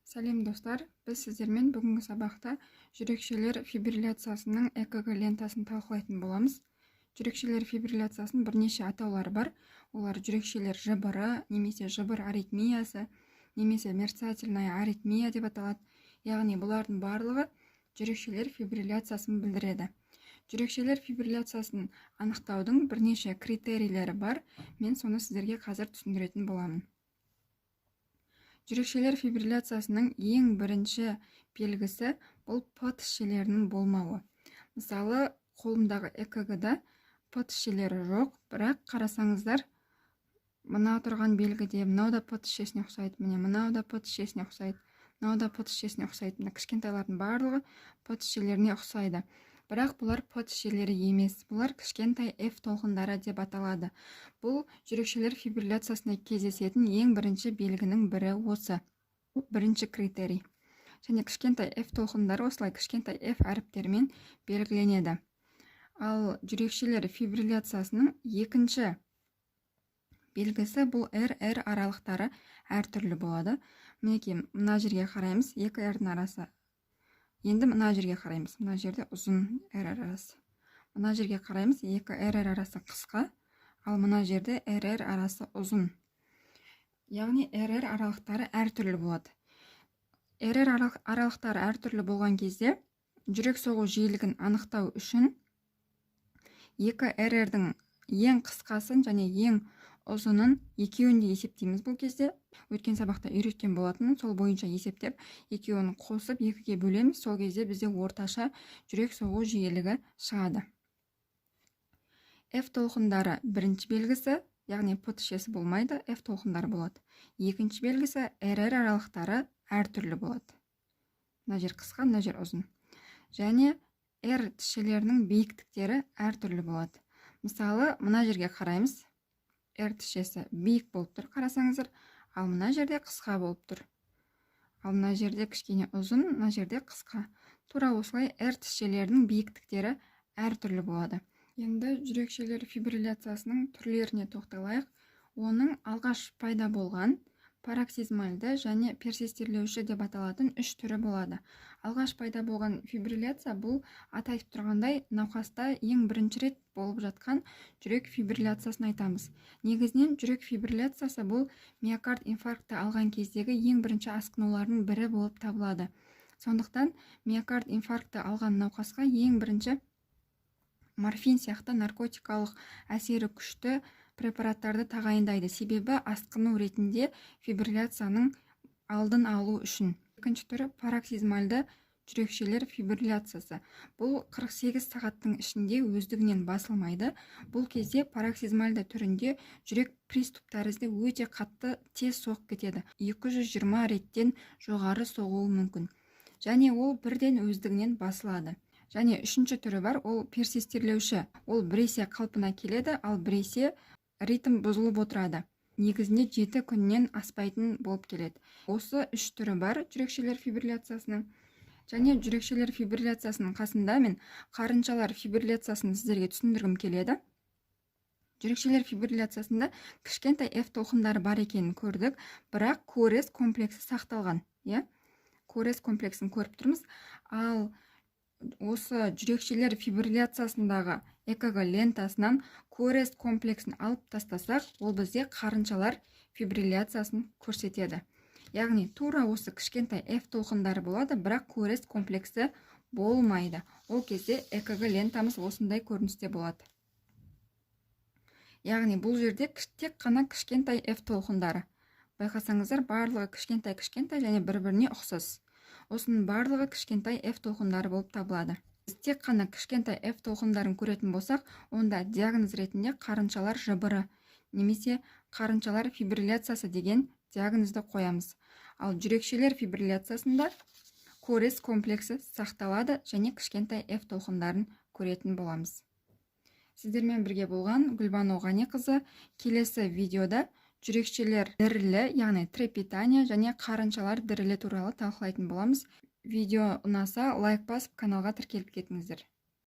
Сәлем достар, біз сіздермен бүгінгі сабақта жүрекшелер фибрилляциясының ЭКГ лентасын талқылайтын боламыз. Жүрекшелер фибрилляциясының бірнеше атаулары бар. Олар жүрекшелер жыбыры, немесе жыбыр аритмиясы, немесе мерцательная аритмия деп аталады. Яғни бұлардың барлығы жүрекшелер фибрилляциясын білдіреді. Жүрекшелер фибрилляциясын анықтаудың бірнеше критерийлері бар. Мен соны сіздерге қазір түсіндіретін боламын. Жүрекшелер фибрилляциясының ең бірінші белгісі бұл П тісшелерінің болмауы. Мысалы, қолымдағы ЭКГ-да П тісшелері жоқ, бірақ қарасаңыздар, мына тұрған белгіде мынау да П тісшесіне ұқсайды, міне мынау да П тісшесіне ұқсайды, мынау да П тісшесіне ұқсайды. Мына кішкентайлардың барлығы П тісшелеріне ұқсайды. Бірақ бұлар П тісшелері емес, бұлар кішкентай F толқындары деп аталады. Бұл жүрекшелер фибрилляциясында кездесетін ең бірінші белгінің бірі осы. Бірінші критерий. Және кішкентай F толқындары осылай кішкентай F әріптерімен белгіленеді. Ал жүрекшелер фибрилляциясының екінші белгісі бұл R аралықтары әртүрлі болады. Мінекей, мына жерге қараймыз, екі R-дің арасы. Енді мына жерге қараймыз. Мына жерде ұзын R арасы. Мына жерге қараймыз, екі R арасы қысқа, ал мына жерде R арасы ұзын. Яғни R аралықтары әртүрлі болады. R аралықтары әртүрлі болған кезде жүрек соғу жиілігін анықтау үшін екі R-дің ең қысқасын және ең ұзынын екеуін де есептейміз бұл кезде. Өткен сабақта үйреткен болатын, сол бойынша есептеп, екеуін қосып екіге бөлеміз, сол кезде бізде орташа жүрек соғу жиілігі шығады. F толқындары бірінші белгісі, яғни П тісшесі болмайды, F толқындары болады. Екінші белгісі R аралықтары әртүрлі болады. Мына жер қысқа, мына жер ұзын. Және R тісшелерінің биіктіктері әртүрлі болады. Мысалы, мына жерге қараймыз. R тісшесі биік болып тұр, қарасаңыздар, ал мына жерде қысқа болып тұр. Ал мына жерде кішкене ұзын, мына жерде қысқа. Тура осылай R тісшелерінің биіктіктері әртүрлі болады. Енді жүрекшелер фибрилляциясының түрлеріне тоқталайық. Оның алғаш пайда болған пароксизмальды және персистерлеуші деп аталатын үш түрі болады. Алғаш пайда болған фибрилляция бұл атайтып тұрғандай науқаста ең бірінші рет болып жатқан жүрек фибрилляциясын айтамыз. Негізінен жүрек фибрилляциясы бұл миокард инфаркті алған кездегі ең бірінші асқынулардың бірі болып табылады. Сондықтан миокард инфаркті алған науқасқа ең бірінші морфин сияқты наркотикалық әсері күшті препараттарды тағайындайды. Себебі асқыну ретінде фибрилляцияның алдын алу үшін. Екінші түрі пароксизмальды жүрекшелер фибрилляциясы. Бұл 48 сағаттың ішінде өздігінен басылмайды. Бұл кезде пароксизмальды түрінде жүрек приступ тәрізді өте қатты тез соғып кетеді. 220 реттен жоғары соғуы мүмкін. Және ол бірден өздігінен басылады. Және үшінші түрі бар, ол персистерлеуші. Ол біресе қалпына келеді, ал біресе ритм бұзылып отырады. Негізінде 7 күннен аспайтын болып келеді. Осы үш түрі бар жүрекшелер фибрилляциясының. Және жүрекшелер фибрилляциясының қасында мен қарыншалар фибрилляциясын сіздерге түсіндіргім келеді. Жүрекшелер фибрилляциясында кішкентай F толқындары бар екенін көрдік, бірақ Корез комплексі сақталған. Корез комплексін көріп тұрмыз. Ал осы жүрекшелер фибрилляциясындағы ЭКГ лентасынан Корез комплексін алып тастасақ, ол бізде қарыншалар фибрилляциясын көрсетеді. Яғни тура осы кішкентай F толқындары болады, бірақ Корез комплексі болмайды. Ол кезде ЭКГ лентамыз осындай көріністе болады. Яғни бұл жерде тек қана кішкентай F толқындары. Байқасаңыздар, барлығы кішкентай және бір-біріне ұқсас. Осының барлығы кішкентай F толқындары болып табылады. Тек қана кішкентай F толқындарын көретін болсақ, онда диагноз ретінде қарыншалар жыбыры немесе қарыншалар фибрилляциясы деген диагнозды қоямыз. Ал жүрекшелер фибрилляциясында Корез комплексі сақталады және кішкентай F толқындарын көретін боламыз. Сіздермен бірге болған Гүлбану Ғаниқызы. Келесі видеода жүрекшелер дірілі, яғни трепетания және қарыншалар дірілі туралы талқылайтын боламыз. Видео ұнаса, лайк басып, каналға тіркеліп кетіңіздер.